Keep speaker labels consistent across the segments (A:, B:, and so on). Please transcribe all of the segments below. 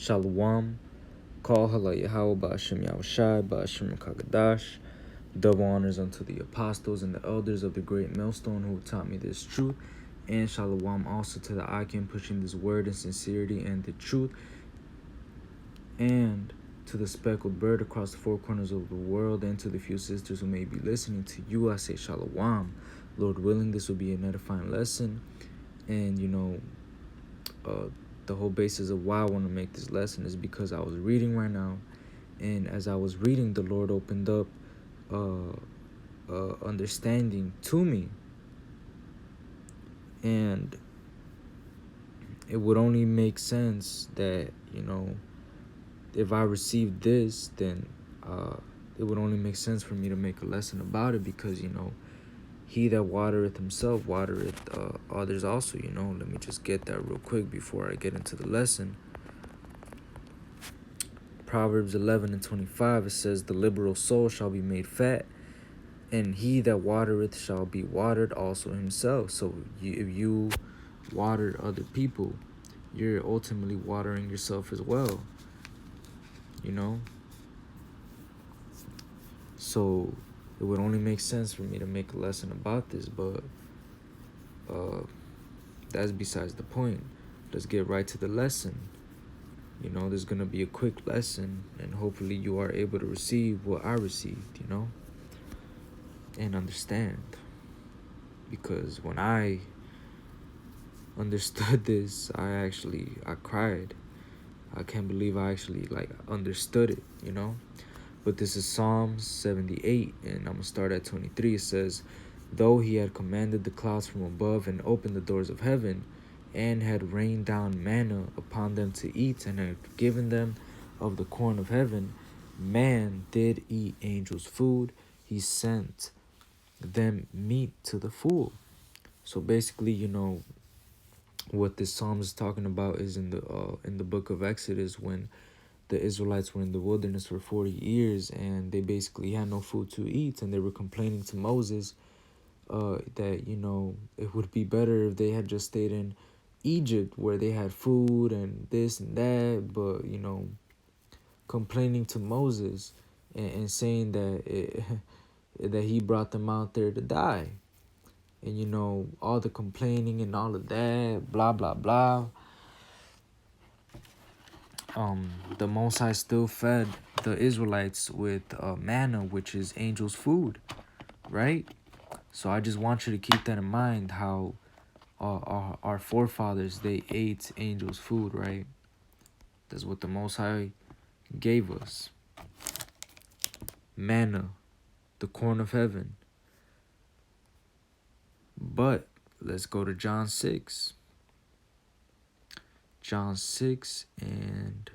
A: Shalom. Call Hala Yahweh Ba'ashem Yahushai Ba'ashem Kagadash. Double honors unto the apostles and the elders of the great millstone who taught me this truth. And Shalom also to the Akim pushing this word in sincerity and the truth. And to the speckled bird across the four corners of the world, and to the few sisters who may be listening to you, I say Shalom. Lord willing, this will be an edifying lesson. And the whole basis of why I want to make this lesson is because I was reading right now, and as I was reading, the Lord opened up understanding to me, and it would only make sense that if I received this, then it would only make sense for me to make a lesson about it, because he that watereth himself watereth others also. Let me just get that real quick before I get into the lesson. Proverbs 11:25, it says, the liberal soul shall be made fat, and he that watereth shall be watered also himself. So if you water other people, you're ultimately watering yourself as well. So it would only make sense for me to make a lesson about this, but that's besides the point. Let's get right to the lesson. There's going to be a quick lesson, and hopefully you are able to receive what I received, and understand. Because when I understood this, I cried. I can't believe I actually understood it, But this is Psalms 78, and I'm going to start at 23. It says, though he had commanded the clouds from above and opened the doors of heaven, and had rained down manna upon them to eat, and had given them of the corn of heaven, man did eat angels' food. He sent them meat to the full. So basically, what this psalm is talking about is in the book of Exodus, when the Israelites were in the wilderness for 40 years, and they basically had no food to eat, and they were complaining to Moses that it would be better if they had just stayed in Egypt, where they had food and this and that. But complaining to Moses and saying that that he brought them out there to die, and all the complaining and all of that, blah blah blah. The Most High still fed the Israelites with manna, which is angels' food, right? So I just want you to keep that in mind, how our forefathers, they ate angels' food, right? That's what the Most High gave us. Manna, the corn of heaven. But let's go to John 6. John 6 and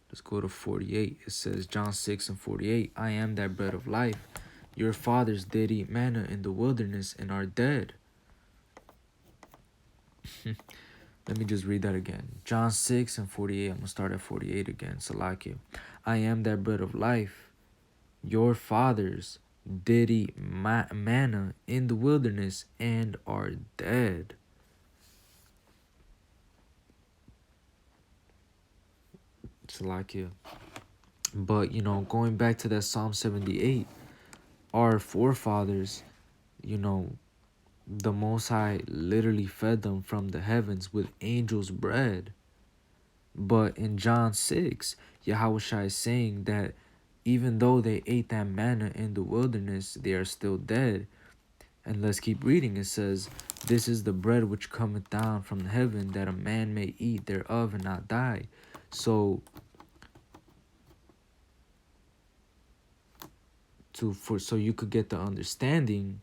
A: let's go to 48. It says, John 6 and 48, I am that bread of life. Your fathers did eat manna in the wilderness and are dead. Let me just read that again. John 6 and 48. I'm going to start at 48 again. Salakia. I am that bread of life. Your fathers did eat manna in the wilderness and are dead. Salakia. But, going back to that Psalm 78, our forefathers, the Most High literally fed them from the heavens with angels' bread. But in John 6, Yahushua is saying that even though they ate that manna in the wilderness, they are still dead. And let's keep reading. It says, this is the bread which cometh down from heaven, that a man may eat thereof and not die. So so you could get the understanding,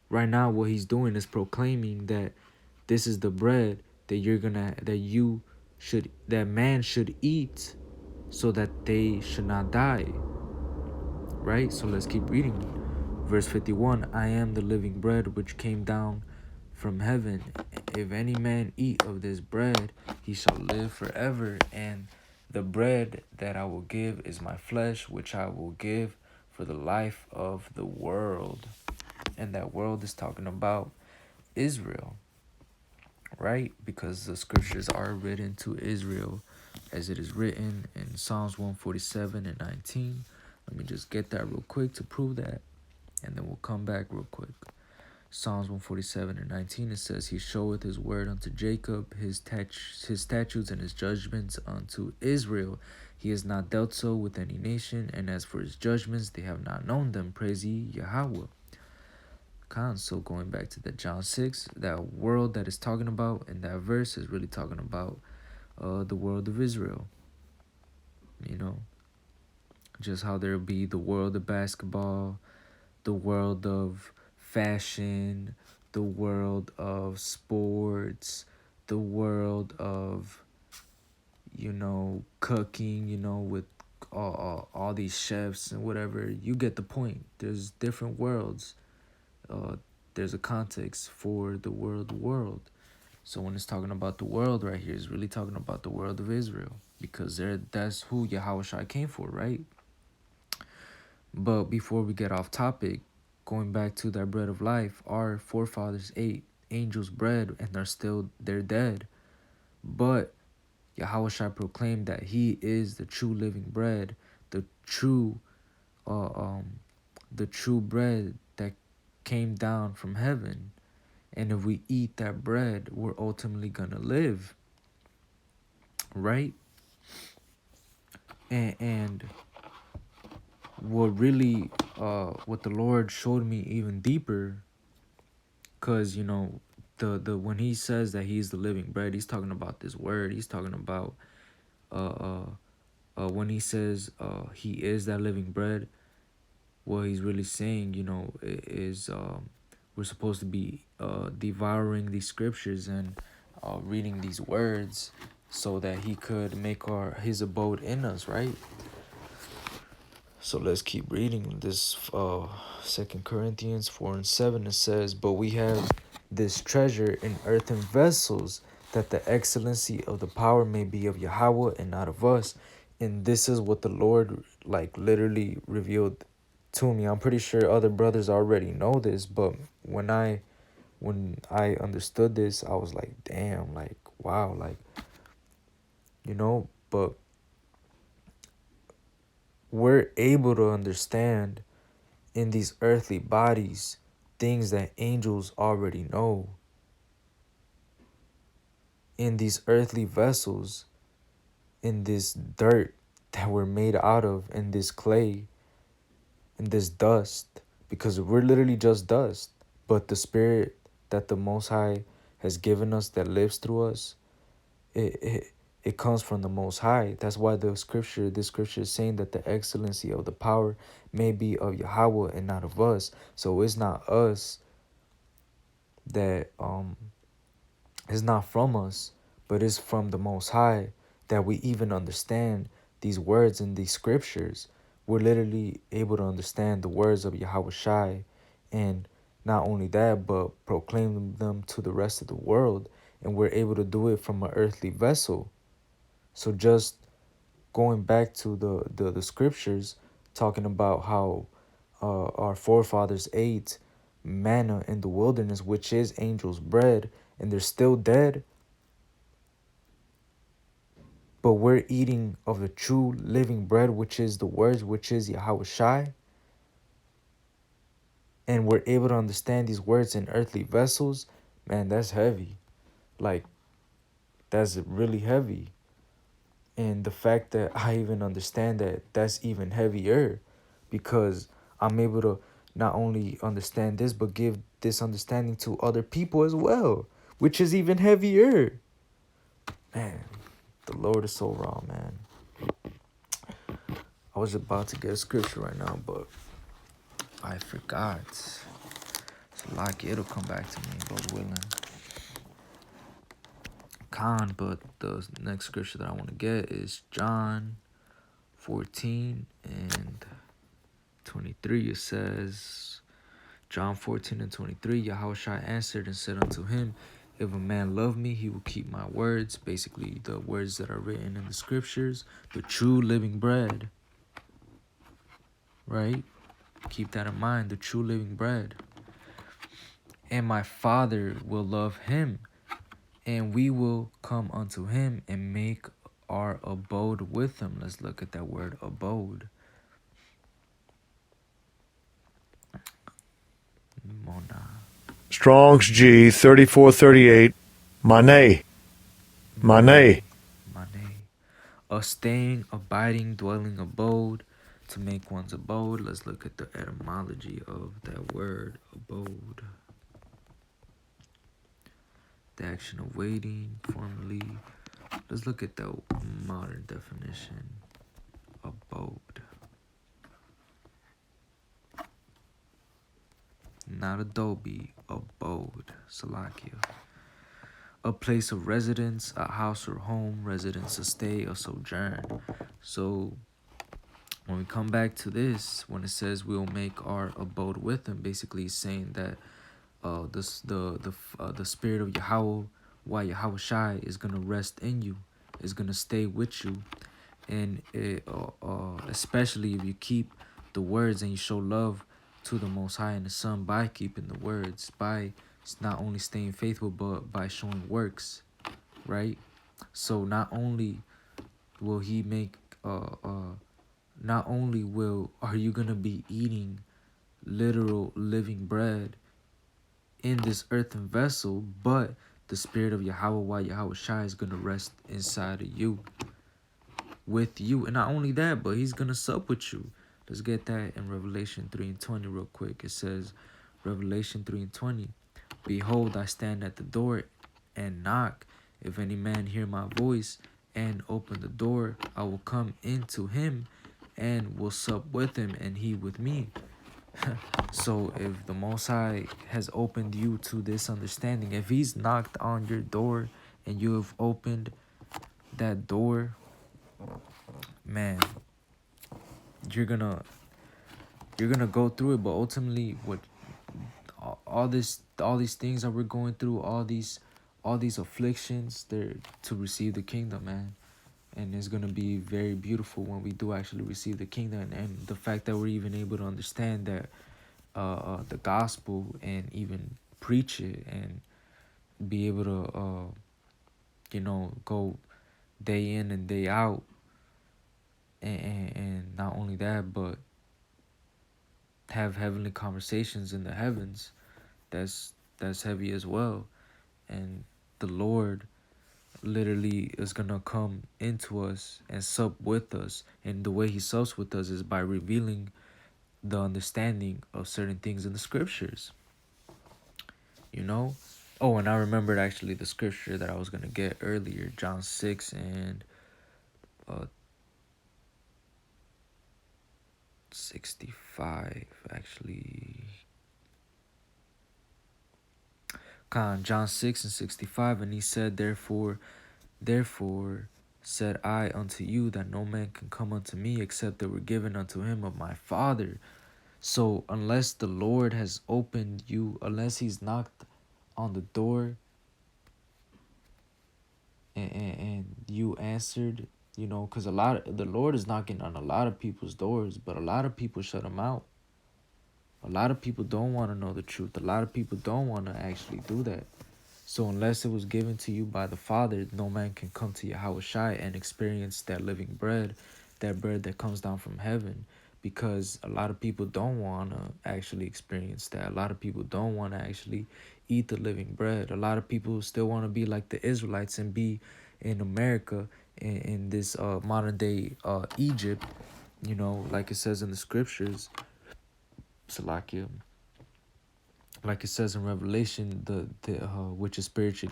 A: right now what he's doing is proclaiming that this is the bread that man should eat, so that they should not die. Right? So let's keep reading. Verse 51, I am the living bread which came down from heaven. If any man eat of this bread, he shall live forever. And the bread that I will give is my flesh, which I will give for the life of the world. And that world is talking about Israel, right? Because the scriptures are written to Israel as it is written in Psalms 147 and 19. Let me just get that real quick to prove that, and then we'll come back real quick. Psalms 147 and 19, it says, He showeth his word unto Jacob, his statutes and his judgments unto Israel. He has not dealt so with any nation, and as for his judgments, they have not known them. Praise ye Yahweh. So going back to the John 6, that world that is talking about in that verse is really talking about the world of Israel. You know, just how there'll be the world of basketball, the world of fashion, the world of sports, the world of, cooking, with all these chefs and whatever. You get the point. There's different worlds. Uh, there's a context for the world. So when it's talking about the world right here, it's really talking about the world of Israel, because that's who Yahweh Shai came for, right? But before we get off topic, going back to that bread of life, our forefathers ate angels' bread and they're dead. But Yahweh Shai proclaimed that He is the true living bread, the true, uh, um, the true bread that came down from heaven. And if we eat that bread, we're ultimately gonna live, right? And what the Lord showed me even deeper, because the when He says that He's the living bread, He's talking about this word. He's talking about when He says He is that living bread. What He's really saying, is we're supposed to be devouring these scriptures and reading these words so that He could make His abode in us, right? So let's keep reading this. 2 Corinthians 4 and 7, it says, But we have this treasure in earthen vessels, that the excellency of the power may be of Yahweh and not of us. And this is what the Lord literally revealed to me. I'm pretty sure other brothers already know this, but when I understood this, I was like, damn, wow, but we're able to understand in these earthly bodies things that angels already know. In these earthly vessels, in this dirt that we're made out of, in this clay, in this dust, because we're literally just dust. But the spirit that the Most High has given us, that lives through us, it comes from the Most High. That's why this scripture is saying that the excellency of the power may be of Yahweh and not of us. So it's not us that is not from us, but is from the Most High, that we even understand these words in these scriptures. We're literally able to understand the words of Yahweh Shai, and not only that, but proclaim them to the rest of the world, and we're able to do it from an earthly vessel. So just going back to the scriptures, talking about how our forefathers ate manna in the wilderness, which is angels' bread, and they're still dead, but we're eating of the true living bread, which is the words, which is Yahweh Shai, and we're able to understand these words in earthly vessels. Man, that's heavy. Like, that's really heavy. And the fact that I even understand that, that's even heavier, because I'm able to not only understand this, but give this understanding to other people as well, which is even heavier. Man, the Lord is so raw, man. I was about to get a scripture right now, but I forgot. So like it'll come back to me, Lord willing. But the next scripture that I want to get is John 14 and 23. It says, John 14 and 23, Yahweh Shai answered and said unto him, If a man love me, he will keep my words. Basically, the words that are written in the scriptures, the true living bread, right? Keep that in mind, the true living bread. And my Father will love him, and we will come unto him and make our abode with him. Let's look at that word abode. Mona.
B: Strong's G 3438. Mane. Mane.
A: Mane. Mane. A staying, abiding, dwelling, abode. To make one's abode. Let's look at the etymology of that word abode. The action of waiting, formerly. Let's look at the modern definition. Abode. Not Adobe, abode. Salakia. A place of residence, a house or home, residence, a stay, a sojourn. So when we come back to this, when it says we'll make our abode with him, basically it's saying that the spirit of Yahweh, why Yahweh Shai is gonna rest in you, is gonna stay with you, and especially if you keep the words and you show love to the Most High and the Son by keeping the words, by not only staying faithful but by showing works, right? So not only will He make not only will are you gonna be eating literal living bread in this earthen vessel, but the spirit of Yahweh, Yahweh Shai, is gonna rest inside of you, with you. And not only that, but he's gonna sup with you. Let's get that in Revelation 3:20 real quick. It says, Revelation 3:20, behold, I stand at the door and knock. If any man hear my voice and open the door, I will come into him and will sup with him and he with me. So if the Most High has opened you to this understanding, if he's knocked on your door and you have opened that door, man, you're gonna go through it. But ultimately, what all these things that we're going through, all these afflictions, they're to receive the kingdom, man. And it's gonna be very beautiful when we do actually receive the kingdom, and the fact that we're even able to understand that the gospel and even preach it and be able to go day in and day out, and not only that, but have heavenly conversations in the heavens. That's heavy as well. And the Lord literally is gonna come into us and sup with us, and the way he sups with us is by revealing the understanding of certain things in the scriptures, you know. Oh, and I remembered actually the scripture that I was gonna get earlier, John 6 and 65 actually. John 6 and 65, and he said, therefore said I unto you that no man can come unto me except that were given unto him of my Father. So unless the Lord has opened you, unless he's knocked on the door and you answered, because the Lord is knocking on a lot of people's doors, but a lot of people shut him out. A lot of people don't want to know the truth. A lot of people don't want to actually do that. So unless it was given to you by the Father, no man can come to Yahweh Shai and experience that living bread, that bread that comes down from heaven, because a lot of people don't want to actually experience that. A lot of people don't want to actually eat the living bread. A lot of people still want to be like the Israelites and be in America, in this modern day Egypt, like it says in the scriptures, Salakia, like it says in Revelation, the which is spiritual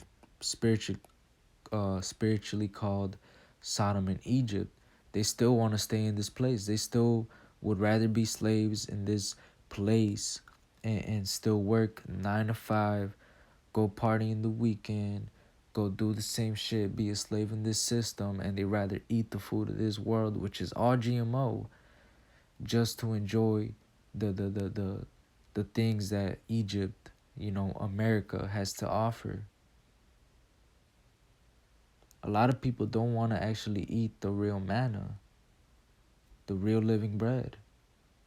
A: spiritually called Sodom and Egypt. They still want to stay in this place. They still would rather be slaves in this place, and still work 9 to 5, go party in the weekend, go do the same shit, be a slave in this system, and they rather eat the food of this world, which is all GMO, just to enjoy the things that Egypt, America has to offer. A lot of people don't want to actually eat the real manna, the real living bread.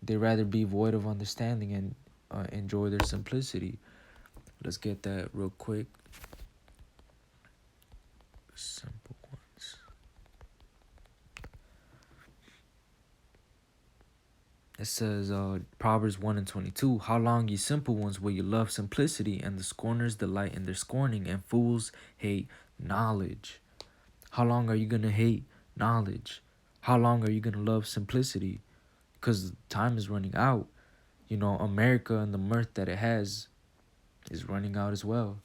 A: They rather be void of understanding and enjoy their simplicity. Let's get that real quick. simple ones. It says, Proverbs 1 and 22, how long, ye simple ones, will you love simplicity, and the scorners delight in their scorning, and fools hate knowledge. How long are you going to hate knowledge? How long are you going to love simplicity? Because time is running out. You know, America and the mirth that it has is running out as well.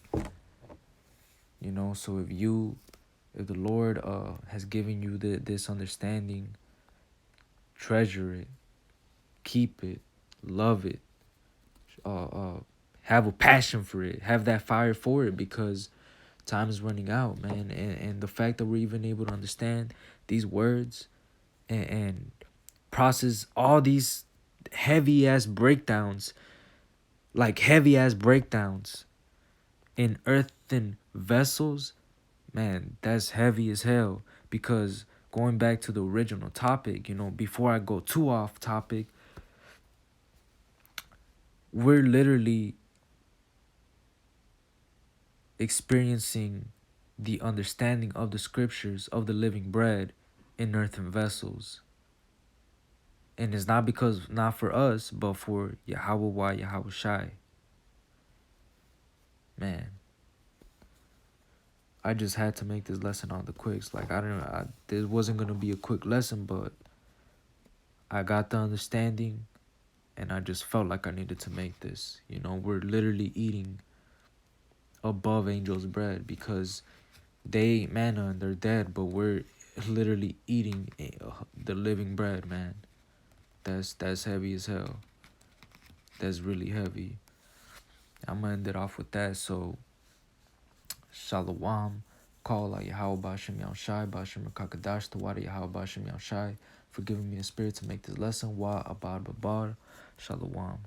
A: You know, so if the Lord has given you this understanding, treasure it, keep it, love it, have a passion for it, have that fire for it, because time is running out, man. And the fact that we're even able to understand these words and process all these heavy ass breakdowns, like heavy ass breakdowns in earthen vessels, man, that's heavy as hell. Because going back to the original topic, you know, before I go too off topic, we're literally experiencing the understanding of the scriptures of the living bread in earthen vessels. And it's not because, not for us, but for Yahweh Yahweh Shai. Man, I just had to make this lesson on the quicks. Like, this wasn't going to be a quick lesson, but I got the understanding and I just felt like I needed to make this. You know, we're literally eating above angels' bread, because they ate manna and they're dead, but we're literally eating the living bread, man. That's heavy as hell. That's really heavy. I'm gonna end it off with that. So, Shalom. Call out Yahweh Bashem Yahushai, Bashem Kakadash, Tawada Yahweh Bashem Yahushai, for giving me the spirit to make this lesson. Wa Abad Babar. Shalom.